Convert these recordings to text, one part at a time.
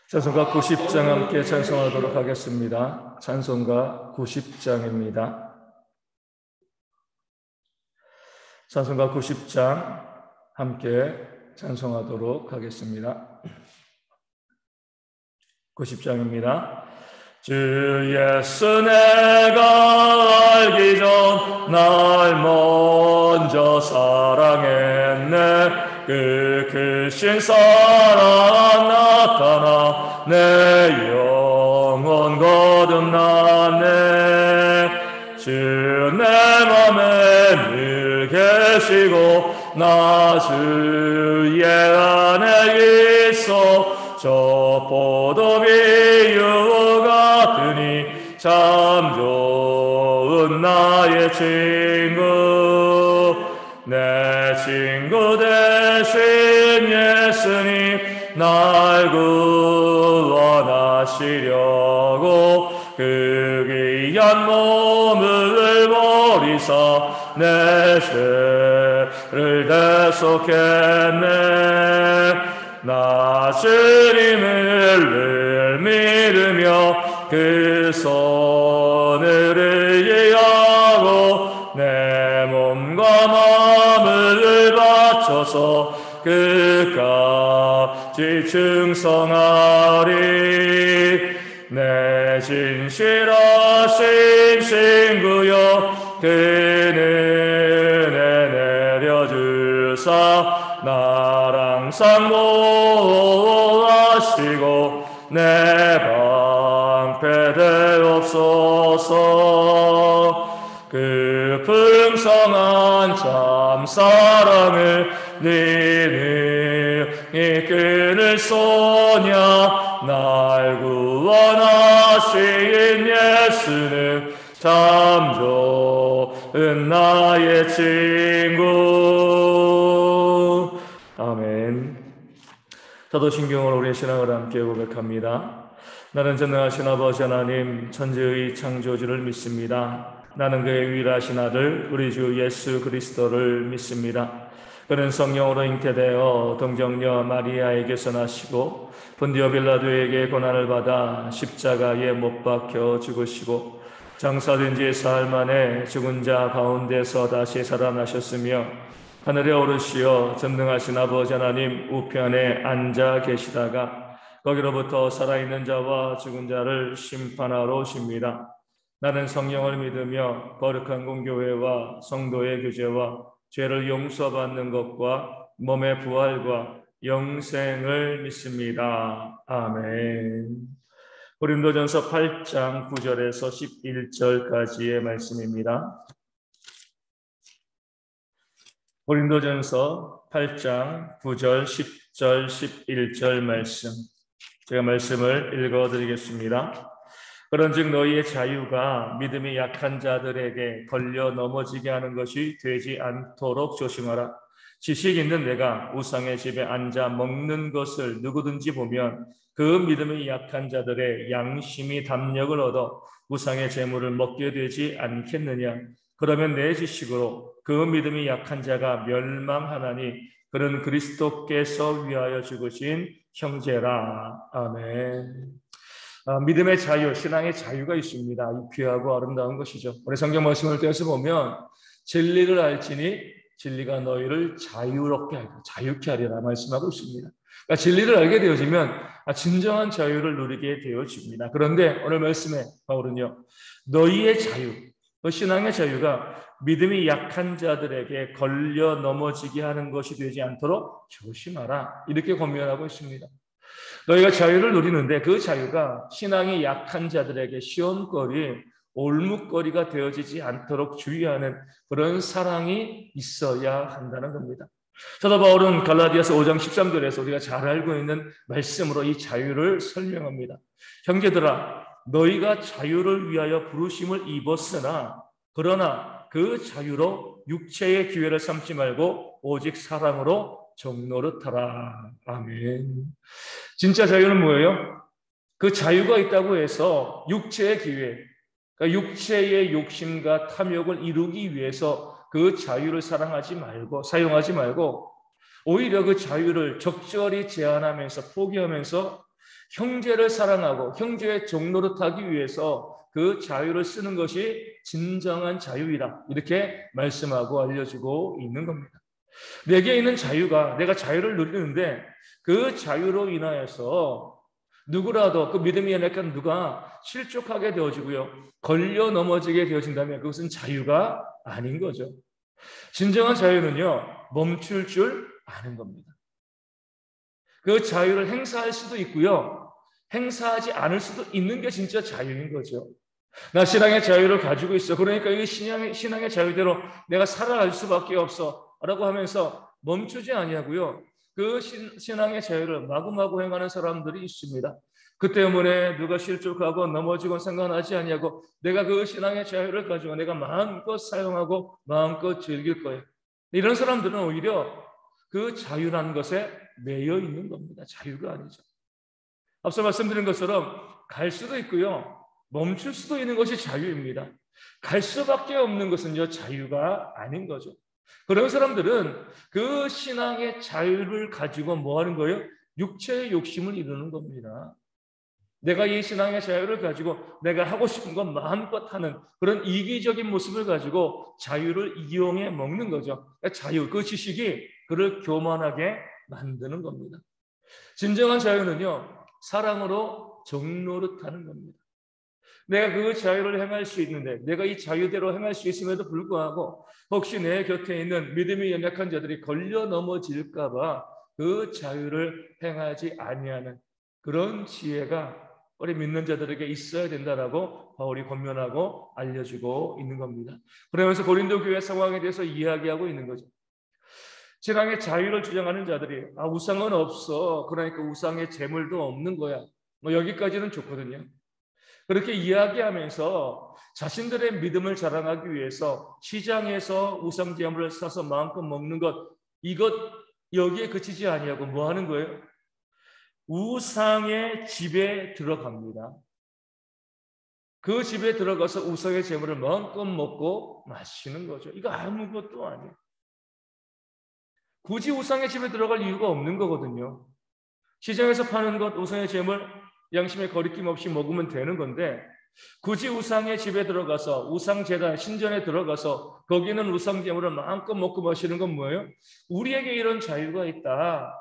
찬송가 90장 함께 찬송하도록 하겠습니다. 찬송가 90장입니다. 찬송가 90장 함께 찬송하도록 하겠습니다. 90장입니다. 주 예수 내가 알기 전 날 먼저 사랑했네. 그 크신 사랑 나타나 내 영혼 거듭났네. 주 내 맘에 늘 계시고 나 주의 안에 있어. 저 포도비유 같으니 참 좋은 나의 친구. 내 친구 대신 예수님 날 구원하시려고 그 귀한 몸을 버리사 내 죄를 대속했네. 나 주님을 늘 믿으며 그 손을 의지하고 내 몸과 마음을 바쳐서 끝까지 충성하리. 내 진실하신 친구여 그 은혜 내려주사 날 항상 보호하시고 내 방패 되옵소서. 그 풍성한 참 사랑을 네 능히 끊을 소냐. 날 구원하신 예수는 참 좋은 나의 친구. 아멘. 사도신경으로 우리의 신앙을 함께 고백합니다. 나는 전능하신 아버지 하나님 천지의 창조주를 믿습니다. 나는 그의 유일하신 아들 우리 주 예수 그리스도를 믿습니다. 그는 성령으로 잉태되어 동정녀 마리아에게서 나시고 본디오 빌라도에게 고난을 받아 십자가에 못 박혀 죽으시고 장사된 지 사흘 만에 죽은 자 가운데서 다시 살아나셨으며 하늘에 오르시어 전능하신 아버지 하나님 우편에 앉아 계시다가 거기로부터 살아있는 자와 죽은 자를 심판하러 오십니다. 나는 성령을 믿으며 거룩한 공교회와 성도의 교제와 죄를 용서받는 것과 몸의 부활과 영생을 믿습니다. 아멘. 고린도전서 8장 9절에서 11절까지의 말씀입니다. 고린도전서 8장 9절, 10절, 11절 말씀. 제가 말씀을 읽어드리겠습니다. 그런즉 너희의 자유가 믿음이 약한 자들에게 걸려 넘어지게 하는 것이 되지 않도록 조심하라. 지식 있는 내가 우상의 집에 앉아 먹는 것을 누구든지 보면 그 믿음이 약한 자들의 양심이 담력을 얻어 우상의 재물을 먹게 되지 않겠느냐. 그러면 내 지식으로 그 믿음이 약한 자가 멸망하나니 그는 그리스도께서 위하여 죽으신 형제라. 아멘. 믿음의 자유, 신앙의 자유가 있습니다. 이 귀하고 아름다운 것이죠. 우리 성경 말씀을 떼어서 보면 진리를 알지니 진리가 너희를 자유롭게 하리라, 자유케 하리라 말씀하고 있습니다. 그러니까 진리를 알게 되어지면 진정한 자유를 누리게 되어집니다. 그런데 오늘 말씀에 바울은요, 너희의 자유, 신앙의 자유가 믿음이 약한 자들에게 걸려 넘어지게 하는 것이 되지 않도록 조심하라, 이렇게 권면하고 있습니다. 너희가 자유를 누리는데 그 자유가 신앙이 약한 자들에게 시험거리, 올뭇거리가 되어지지 않도록 주의하는 그런 사랑이 있어야 한다는 겁니다. 사도 바울은 갈라디아서 5장 13절에서 우리가 잘 알고 있는 말씀으로 이 자유를 설명합니다. 형제들아, 너희가 자유를 위하여 부르심을 입었으나 그러나 그 자유로 육체의 기회를 삼지 말고 오직 사랑으로 종노릇하라. 아멘. 진짜 자유는 뭐예요? 그 자유가 있다고 해서 육체의 기회, 그러니까 육체의 욕심과 탐욕을 이루기 위해서 그 자유를 사용하지 말고 오히려 그 자유를 적절히 제한하면서 포기하면서 형제를 사랑하고 형제의 종노릇하기 위해서 그 자유를 쓰는 것이 진정한 자유이다. 이렇게 말씀하고 알려주고 있는 겁니다. 내게 있는 자유가 내가 자유를 누리는데 그 자유로 인하여서 누구라도 그 믿음이 연약한 누가 실족하게 되어지고요. 걸려 넘어지게 되어진다면 그것은 자유가 아닌 거죠. 진정한 자유는요. 멈출 줄 아는 겁니다. 그 자유를 행사할 수도 있고요. 행사하지 않을 수도 있는 게 진짜 자유인 거죠. 나 신앙의 자유를 가지고 있어. 그러니까 이 신앙의 자유대로 내가 살아갈 수밖에 없어. 라고 하면서 멈추지 아니하고요. 그 신앙의 자유를 마구마구 행하는 사람들이 있습니다. 그 때문에 누가 실족하고 넘어지고 상관하지 아니하고 내가 그 신앙의 자유를 가지고 내가 마음껏 사용하고 마음껏 즐길 거예요. 이런 사람들은 오히려 그 자유라는 것에 매여 있는 겁니다. 자유가 아니죠. 앞서 말씀드린 것처럼 갈 수도 있고요. 멈출 수도 있는 것이 자유입니다. 갈 수밖에 없는 것은요, 자유가 아닌 거죠. 그런 사람들은 그 신앙의 자유를 가지고 뭐 하는 거예요? 육체의 욕심을 이루는 겁니다. 내가 이 신앙의 자유를 가지고 내가 하고 싶은 건 마음껏 하는 그런 이기적인 모습을 가지고 자유를 이용해 먹는 거죠. 자유, 그 지식이 그를 교만하게 만드는 겁니다. 진정한 자유는요, 사랑으로 종노릇하는 겁니다. 내가 그 자유를 행할 수 있는데 내가 이 자유대로 행할 수 있음에도 불구하고 혹시 내 곁에 있는 믿음이 연약한 자들이 걸려 넘어질까 봐 그 자유를 행하지 아니하는 그런 지혜가 우리 믿는 자들에게 있어야 된다라고 바울이 권면하고 알려주고 있는 겁니다. 그러면서 고린도 교회 상황에 대해서 이야기하고 있는 거죠. 신앙의 자유를 주장하는 자들이 우상은 없어. 그러니까 우상의 제물도 없는 거야. 뭐 여기까지는 좋거든요. 그렇게 이야기하면서 자신들의 믿음을 자랑하기 위해서 시장에서 우상 제물을 사서 마음껏 먹는 것, 이것 여기에 그치지 아니하고 뭐 하는 거예요? 우상의 집에 들어갑니다. 그 집에 들어가서 우상의 제물을 마음껏 먹고 마시는 거죠. 이거 아무것도 아니에요. 굳이 우상의 집에 들어갈 이유가 없는 거거든요. 시장에서 파는 것, 우상의 제물, 양심의 거리낌 없이 먹으면 되는 건데 굳이 우상의 집에 들어가서 우상제단, 신전에 들어가서 거기는 우상 제물을 마음껏 먹고 마시는 건 뭐예요? 우리에게 이런 자유가 있다.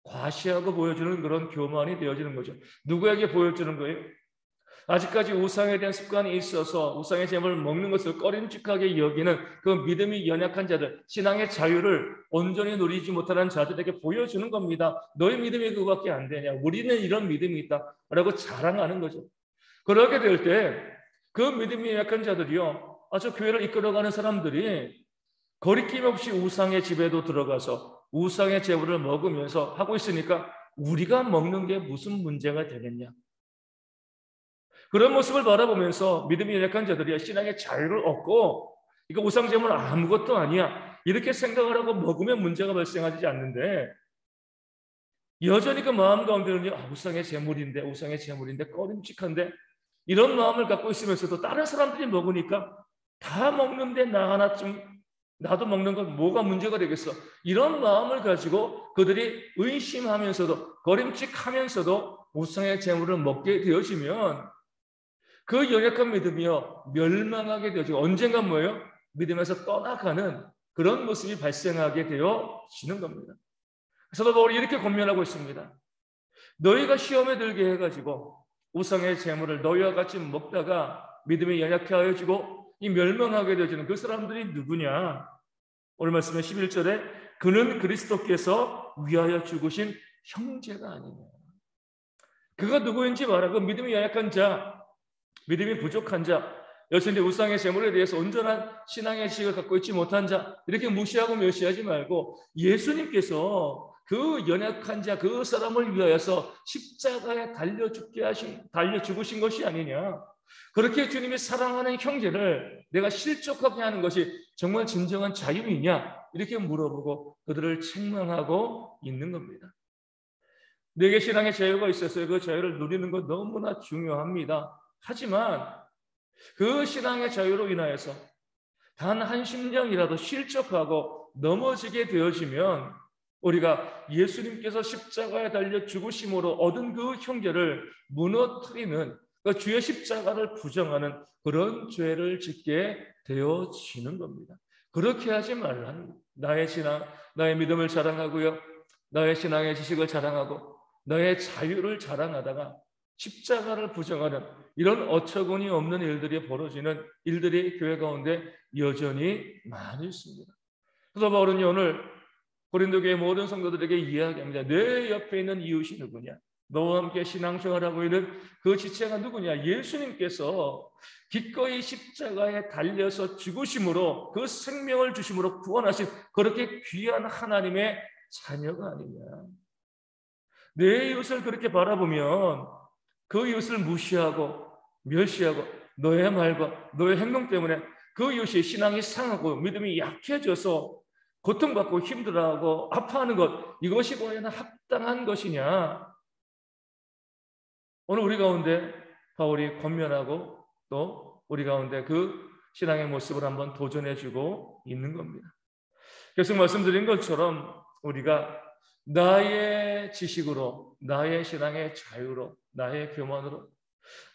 과시하고 보여주는 그런 교만이 되어지는 거죠. 누구에게 보여주는 거예요? 아직까지 우상에 대한 습관이 있어서 우상의 제물을 먹는 것을 꺼림칙하게 여기는 그 믿음이 연약한 자들, 신앙의 자유를 온전히 누리지 못하는 자들에게 보여주는 겁니다. 너희 믿음이 그거밖에 안 되냐? 우리는 이런 믿음이 있다 라고 자랑하는 거죠. 그러게 될 때 그 믿음이 약한 자들이요, 아주 교회를 이끌어가는 사람들이 거리낌 없이 우상의 집에도 들어가서 우상의 제물을 먹으면서 하고 있으니까 우리가 먹는 게 무슨 문제가 되겠냐? 그런 모습을 바라보면서 믿음이 약한 자들이 신앙의 자유를 얻고 이거 우상 제물은 아무것도 아니야 이렇게 생각을 하고 먹으면 문제가 발생하지 않는데 여전히 그 마음 가운데는요, 우상의 제물인데 꺼림칙한데 이런 마음을 갖고 있으면서도 다른 사람들이 먹으니까 다 먹는데 나 하나쯤 나도 먹는 건 뭐가 문제가 되겠어? 이런 마음을 가지고 그들이 의심하면서도 거림칙하면서도 우상의 제물을 먹게 되어지면 그 연약한 믿음이요 멸망하게 되어지고 언젠가 뭐예요? 믿음에서 떠나가는 그런 모습이 발생하게 되어지는 겁니다. 그래서 바울이 이렇게 권면하고 있습니다. 너희가 시험에 들게 해가지고 우상의 제물을 너희와 같이 먹다가 믿음이 연약해지고 이 멸망하게 되어지는 그 사람들이 누구냐? 오늘 말씀의 11절에 그는 그리스도께서 위하여 죽으신 형제가 아니냐. 그가 누구인지 말하고 믿음이 연약한 자, 믿음이 부족한 자, 여전히 우상의 제물에 대해서 온전한 신앙의 지식을 갖고 있지 못한 자 이렇게 무시하고 멸시하지 말고 예수님께서 그 연약한 자, 그 사람을 위하여서 십자가에 달려 죽으신 것이 아니냐. 그렇게 주님이 사랑하는 형제를 내가 실족하게 하는 것이 정말 진정한 자유이냐 이렇게 물어보고 그들을 책망하고 있는 겁니다. 내게 신앙의 자유가 있어서 그 자유를 누리는 것 너무나 중요합니다. 하지만 그 신앙의 자유로 인하여서 단 한 심령이라도 실족하고 넘어지게 되어지면 우리가 예수님께서 십자가에 달려 죽으심으로 얻은 그 형제를 무너뜨리는 그 주의 십자가를 부정하는 그런 죄를 짓게 되어지는 겁니다. 그렇게 하지 말라는 거예요. 나의 신앙, 나의 믿음을 자랑하고요, 나의 신앙의 지식을 자랑하고 너의 자유를 자랑하다가 십자가를 부정하는 이런 어처구니 없는 일들이 벌어지는 일들이 교회 가운데 여전히 많이 있습니다. 그래서 바울은 오늘 고린도 교회 모든 성도들에게 이야기합니다. 내 옆에 있는 이웃이 누구냐? 너와 함께 신앙생활하고 있는 그 지체가 누구냐? 예수님께서 기꺼이 십자가에 달려서 죽으심으로 그 생명을 주심으로 구원하신 그렇게 귀한 하나님의 자녀가 아니냐. 내 이웃을 그렇게 바라보면 그 이웃을 무시하고 멸시하고 너의 말과 너의 행동 때문에 그 이웃의 신앙이 상하고 믿음이 약해져서 고통받고 힘들어하고 아파하는 것, 이것이 과연 합당한 것이냐? 오늘 우리 가운데 바울이 권면하고 또 우리 가운데 그 신앙의 모습을 한번 도전해주고 있는 겁니다. 계속 말씀드린 것처럼 우리가 나의 지식으로, 나의 신앙의 자유로, 나의 교만으로,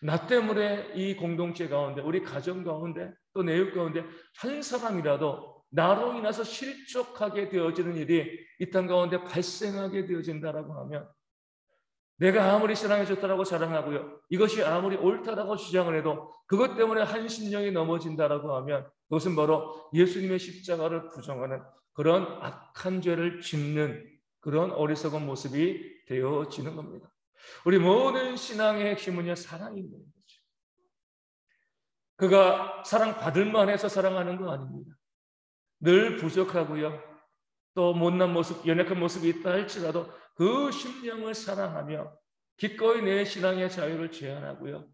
나 때문에 이 공동체 가운데, 우리 가정 가운데, 또 내 이웃 가운데 한 사람이라도 나로 인해서 실족하게 되어지는 일이 이 땅 가운데 발생하게 되어진다라고 하면, 내가 아무리 신앙이 좋다라고 자랑하고요, 이것이 아무리 옳다라고 주장을 해도 그것 때문에 한 심령이 넘어진다라고 하면 그것은 바로 예수님의 십자가를 부정하는 그런 악한 죄를 짓는 그런 어리석은 모습이 되어지는 겁니다. 우리 모든 신앙의 핵심은요, 사랑입니다. 그가 사랑받을 만해서 사랑하는 거 아닙니다. 늘 부족하고요, 또 못난 모습, 연약한 모습이 있다 할지라도 그 심령을 사랑하며 기꺼이 내 신앙의 자유를 제한하고요,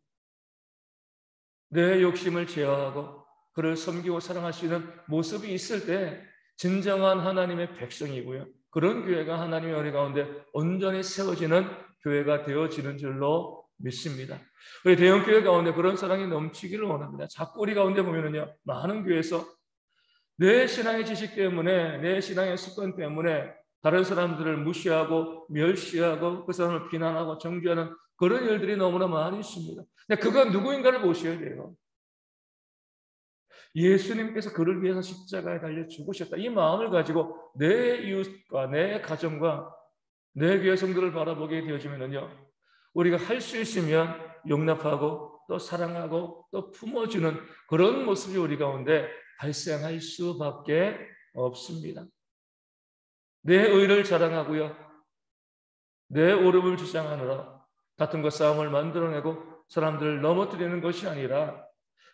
내 욕심을 제어하고 그를 섬기고 사랑할 수 있는 모습이 있을 때 진정한 하나님의 백성이고요, 그런 교회가 하나님의 은혜 가운데 온전히 세워지는 교회가 되어지는 줄로 믿습니다. 우리 대형교회 가운데 그런 사랑이 넘치기를 원합니다. 자꾸 우리 가운데 보면은요, 많은 교회에서 내 신앙의 지식 때문에, 내 신앙의 습관 때문에 다른 사람들을 무시하고 멸시하고 그 사람을 비난하고 정죄하는 그런 일들이 너무나 많이 있습니다. 근데 그가 누구인가를 보셔야 돼요. 예수님께서 그를 위해서 십자가에 달려 죽으셨다. 이 마음을 가지고 내 이웃과 내 가정과 내 교회 성도를 바라보게 되어지면요, 우리가 할 수 있으면 용납하고 또 사랑하고 또 품어주는 그런 모습이 우리 가운데 발생할 수밖에 없습니다. 내 의를 자랑하고요, 내 옳음을 주장하느라 같은 것 싸움을 만들어내고 사람들을 넘어뜨리는 것이 아니라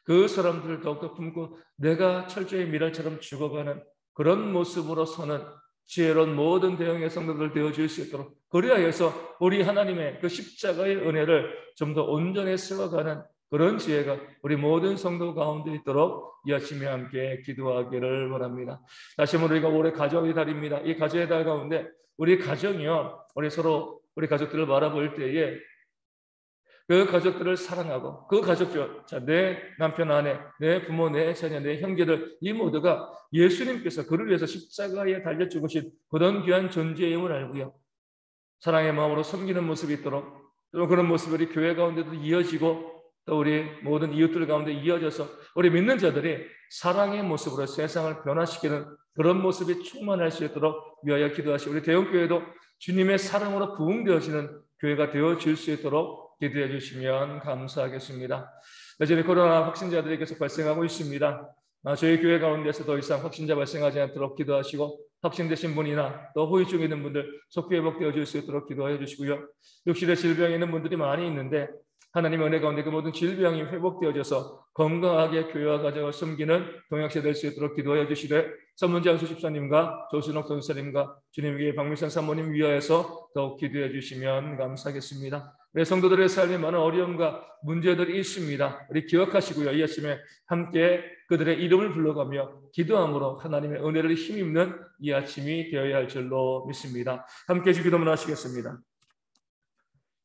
그 사람들을 더욱더 품고 내가 철저히 미랄처럼 죽어가는 그런 모습으로 서는 지혜로운 모든 대형의 성도들 되어줄 수 있도록, 그리하여서 우리 하나님의 그 십자가의 은혜를 좀 더 온전히 세워가는 그런 지혜가 우리 모든 성도 가운데 있도록 이 아침에 함께 기도하기를 원합니다. 다시 한번 우리가 올해 가족의 달입니다. 이 가족의 달 가운데 우리 가정이요, 우리 서로 우리 가족들을 바라볼 때에 그 가족들을 사랑하고 그 가족들, 자, 내 남편, 아내, 내 부모, 내 자녀, 내 형제들, 이 모두가 예수님께서 그를 위해서 십자가에 달려 죽으신 그런 귀한 존재임을 알고요, 사랑의 마음으로 섬기는 모습이 있도록, 또 그런 모습이 우리 교회 가운데도 이어지고 또 우리 모든 이웃들 가운데 이어져서 우리 믿는 자들이 사랑의 모습으로 세상을 변화시키는 그런 모습이 충만할 수 있도록 위하여 기도하시고, 우리 대형교회도 주님의 사랑으로 부흥되어지는 교회가 되어질 수 있도록 기도해 주시면 감사하겠습니다. 여전히 코로나 확진자들이 계속 발생하고 있습니다. 저희 교회 가운데서 더 이상 확진자 발생하지 않도록 기도하시고, 확진되신 분이나 또 호의 중에 있는 분들 속히 회복되어질 수 있도록 기도해 주시고요, 육신의 질병이 있는 분들이 많이 있는데 하나님의 은혜 가운데 그 모든 질병이 회복되어져서 건강하게 교회와 가정을 섬기는 동역자 될 수 있도록 기도해 주시되, 선문지 안수 집사님과 조순옥 전사님과 주님에게 박미선 사모님 위하여서 더욱 기도해 주시면 감사하겠습니다. 우리 성도들의 삶에 많은 어려움과 문제들이 있습니다. 우리 기억하시고요, 이 아침에 함께 그들의 이름을 불러가며 기도함으로 하나님의 은혜를 힘입는 이 아침이 되어야 할 줄로 믿습니다. 함께 기도만 하시겠습니다.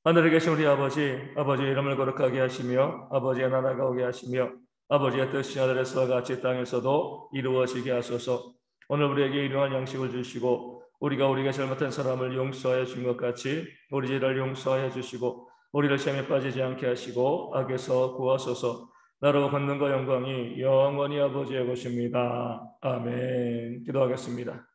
하늘에 계신 우리 아버지의 이름을 거룩하게 하시며 아버지의 나라가 오게 하시며 아버지의 뜻이 하늘에서와 같이 땅에서도 이루어지게 하소서. 오늘 우리에게 일용할 양식을 주시고 우리가 잘못한 사람을 용서하여 준 것 같이 우리 죄를 용서하여 주시고 우리를 시험에 빠지지 않게 하시고 악에서 구하소서. 나로 권능과 영광이 영원히 아버지의 것입니다. 아멘. 기도하겠습니다.